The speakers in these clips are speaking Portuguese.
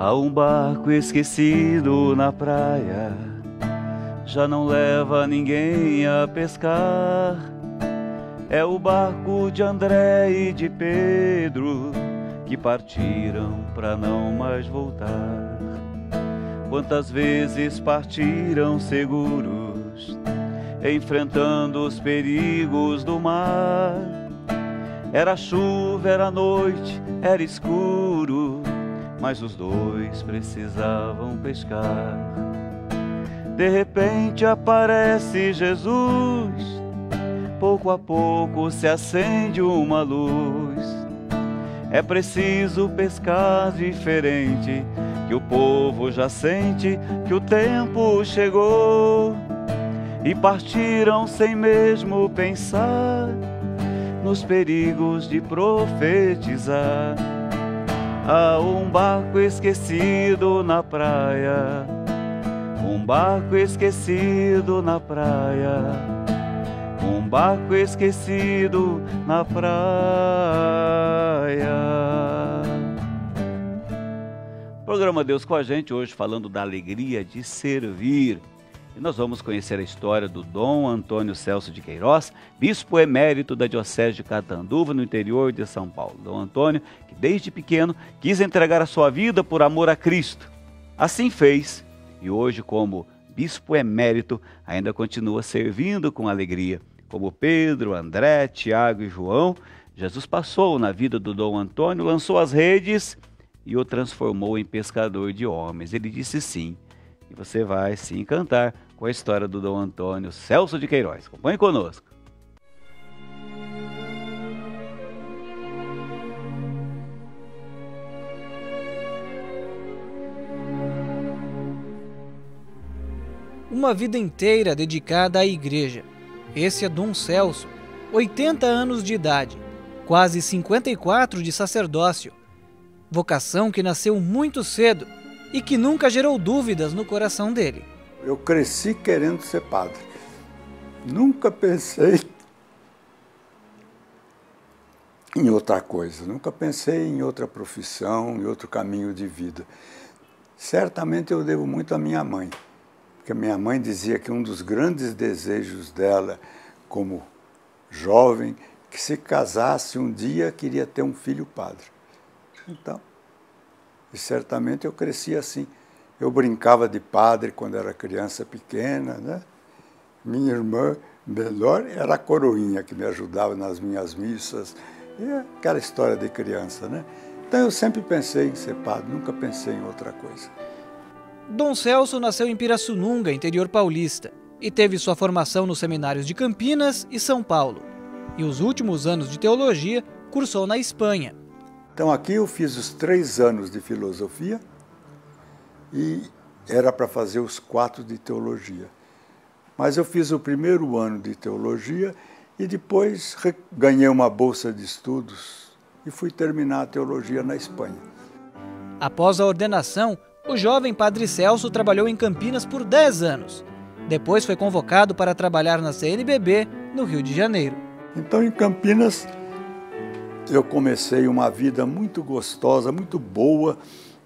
Há um barco esquecido na praia, já não leva ninguém a pescar. É o barco de André e de Pedro, que partiram para não mais voltar. Quantas vezes partiram seguros, enfrentando os perigos do mar. Era chuva, era noite, era escuro, mas os dois precisavam pescar. De repente aparece Jesus, pouco a pouco se acende uma luz. É preciso pescar diferente, que o povo já sente que o tempo chegou. E partiram sem mesmo pensar nos perigos de profetizar. Há um barco esquecido na praia, um barco esquecido na praia, um barco esquecido na praia. Programa Deus com a gente, hoje falando da alegria de servir. E nós vamos conhecer a história do Dom Antônio Celso de Queiroz, bispo emérito da Diocese de Catanduva, no interior de São Paulo. Dom Antônio, que desde pequeno quis entregar a sua vida por amor a Cristo. Assim fez, e hoje, como bispo emérito, ainda continua servindo com alegria. Como Pedro, André, Tiago e João, Jesus passou na vida do Dom Antônio, lançou as redes e o transformou em pescador de homens. Ele disse sim. E você vai se encantar com a história do Dom Antônio Celso de Queiroz. Acompanhe conosco. Uma vida inteira dedicada à igreja. Esse é Dom Celso, 80 anos de idade, quase 54 de sacerdócio. Vocação que nasceu muito cedo e que nunca gerou dúvidas no coração dele. Eu cresci querendo ser padre. Nunca pensei em outra coisa, nunca pensei em outra profissão, em outro caminho de vida. Certamente eu devo muito à minha mãe, porque a minha mãe dizia que um dos grandes desejos dela, como jovem, que se casasse um dia queria ter um filho padre. Então, e certamente eu cresci assim. Eu brincava de padre quando era criança pequena, né? Minha irmã melhor era a coroinha que me ajudava nas minhas missas. E aquela história de criança, né? Então eu sempre pensei em ser padre, nunca pensei em outra coisa. Dom Celso nasceu em Pirassununga, interior paulista, e teve sua formação nos seminários de Campinas e São Paulo. E os últimos anos de teologia cursou na Espanha. Então aqui eu fiz os 3 anos de filosofia e era para fazer os 4 de teologia. Mas eu fiz o primeiro ano de teologia e depois ganhei uma bolsa de estudos e fui terminar a teologia na Espanha. Após a ordenação, o jovem Padre Celso trabalhou em Campinas por 10 anos. Depois foi convocado para trabalhar na CNBB, no Rio de Janeiro. Então, em Campinas, eu comecei uma vida muito gostosa, muito boa,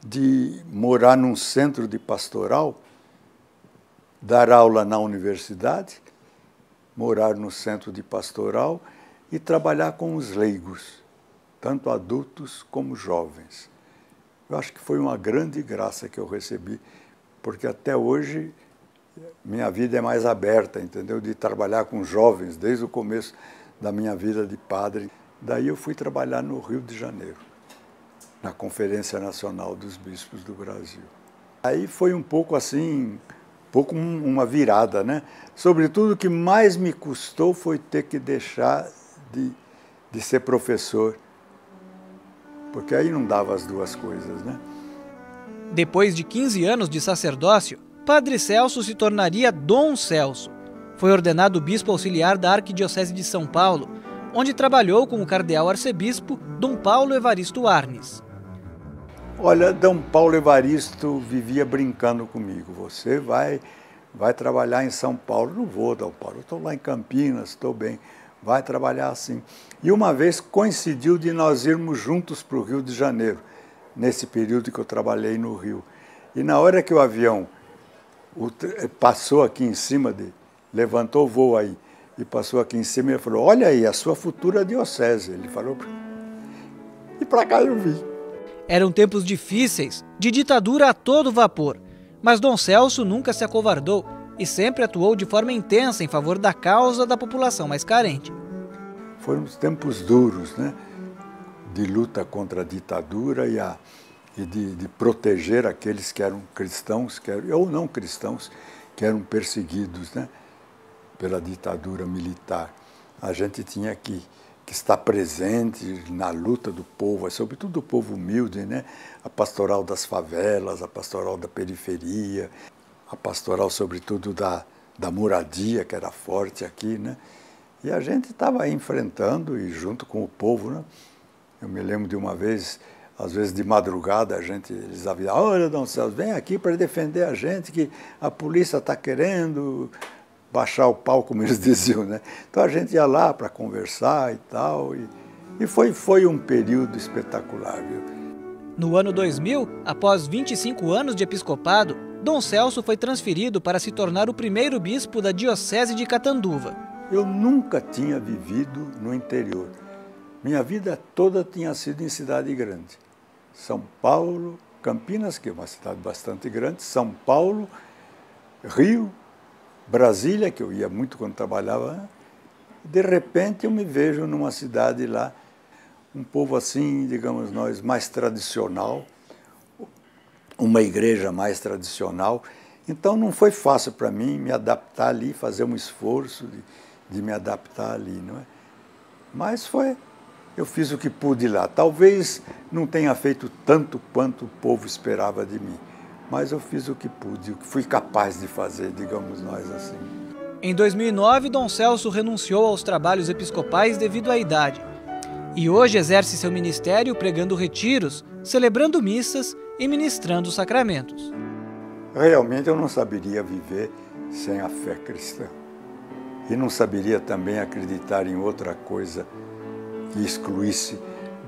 de morar num centro de pastoral, dar aula na universidade, morar no centro de pastoral e trabalhar com os leigos, tanto adultos como jovens. Eu acho que foi uma grande graça que eu recebi, porque até hoje minha vida é mais aberta, entendeu? De trabalhar com jovens desde o começo da minha vida de padre. Daí eu fui trabalhar no Rio de Janeiro, na Conferência Nacional dos Bispos do Brasil. Aí foi um pouco assim, uma virada, né? Sobretudo o que mais me custou foi ter que deixar de ser professor, porque aí não dava as duas coisas, né? Depois de 15 anos de sacerdócio, Padre Celso se tornaria Dom Celso. Foi ordenado bispo auxiliar da Arquidiocese de São Paulo, onde trabalhou com o cardeal arcebispo Dom Paulo Evaristo Arnes. Olha, Dom Paulo Evaristo vivia brincando comigo. Você vai trabalhar em São Paulo. Não vou, Dom Paulo, eu estou lá em Campinas, estou bem. Vai trabalhar assim. E uma vez coincidiu de nós irmos juntos para o Rio de Janeiro. nesse período que eu trabalhei no Rio. E na hora que o avião passou aqui em cima, levantou o voo aí, e passou aqui em cima, ele falou, olha aí, a sua futura diocese. Ele falou, e para cá eu vi. Eram tempos difíceis, de ditadura a todo vapor, mas Dom Celso nunca se acovardou e sempre atuou de forma intensa em favor da causa da população mais carente. Foram os tempos duros, né? De luta contra a ditadura e de proteger aqueles que eram cristãos, ou não cristãos, que eram perseguidos, né? Pela ditadura militar. A gente tinha que estar presente na luta do povo, sobretudo do povo humilde, né? A pastoral das favelas, a pastoral da periferia, a pastoral, sobretudo, da moradia, que era forte aqui, né? E a gente estava enfrentando, e junto com o povo, né? Eu me lembro de uma vez, às vezes de madrugada, eles avisavam, olha, Dom Celso, vem aqui para defender a gente, que a polícia está querendo baixar o pau, como eles diziam, né? Então a gente ia lá para conversar e tal, e foi um período espetacular, viu? No ano 2000, após 25 anos de episcopado, Dom Celso foi transferido para se tornar o primeiro bispo da Diocese de Catanduva. Eu nunca tinha vivido no interior. Minha vida toda tinha sido em cidade grande. São Paulo, Campinas, que é uma cidade bastante grande, São Paulo, Rio, Brasília, que eu ia muito quando trabalhava. De repente eu me vejo numa cidade lá, um povo assim, digamos nós, mais tradicional, uma igreja mais tradicional. Então não foi fácil para mim me adaptar ali, fazer um esforço de me adaptar ali, não é? Mas eu fiz o que pude lá. Talvez não tenha feito tanto quanto o povo esperava de mim, mas eu fiz o que pude, o que fui capaz de fazer, digamos nós assim. Em 2009, Dom Celso renunciou aos trabalhos episcopais devido à idade. E hoje exerce seu ministério pregando retiros, celebrando missas e ministrando sacramentos. Realmente eu não saberia viver sem a fé cristã. E não saberia também acreditar em outra coisa que excluísse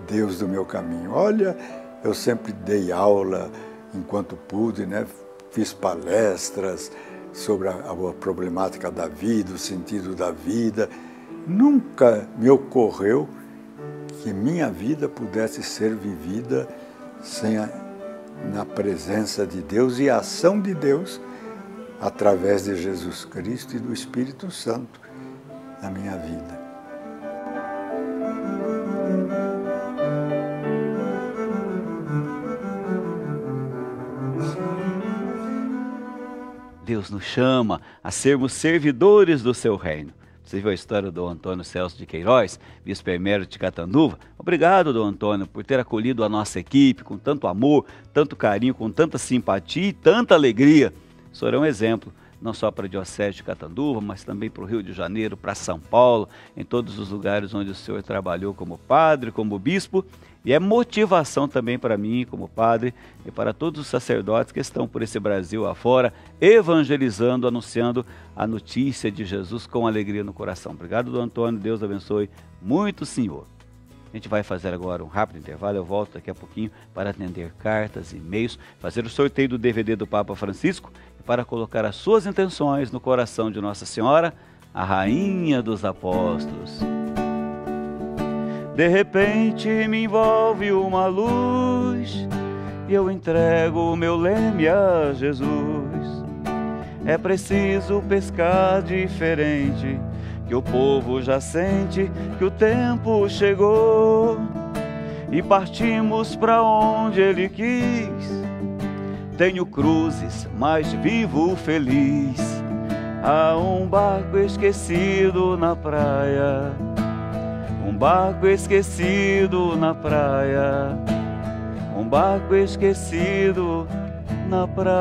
Deus do meu caminho. Olha, eu sempre dei aula enquanto pude, né? Fiz palestras sobre a problemática da vida, o sentido da vida. Nunca me ocorreu que minha vida pudesse ser vivida na presença de Deus e a ação de Deus através de Jesus Cristo e do Espírito Santo na minha vida. Deus nos chama a sermos servidores do seu reino. Você viu a história do Antônio Celso de Queiroz, bispo emérito de Catanduva? Obrigado, Dom Antônio, por ter acolhido a nossa equipe com tanto amor, tanto carinho, com tanta simpatia e tanta alegria. O senhor é um exemplo, não só para a Diocese de Catanduva, mas também para o Rio de Janeiro, para São Paulo, em todos os lugares onde o senhor trabalhou como padre, como bispo, e é motivação também para mim, como padre, e para todos os sacerdotes que estão por esse Brasil afora, evangelizando, anunciando a notícia de Jesus com alegria no coração. Obrigado, Dom Antônio, Deus abençoe muito o senhor. A gente vai fazer agora um rápido intervalo, eu volto daqui a pouquinho para atender cartas, e-mails, fazer o sorteio do DVD do Papa Francisco e para colocar as suas intenções no coração de Nossa Senhora, a Rainha dos Apóstolos. De repente me envolve uma luz e eu entrego o meu leme a Jesus. É preciso pescar diferente, que o povo já sente que o tempo chegou e partimos para onde Ele quis. Tenho cruzes, mas vivo feliz. Há um barco esquecido na praia, um barco esquecido na praia, um barco esquecido na praia.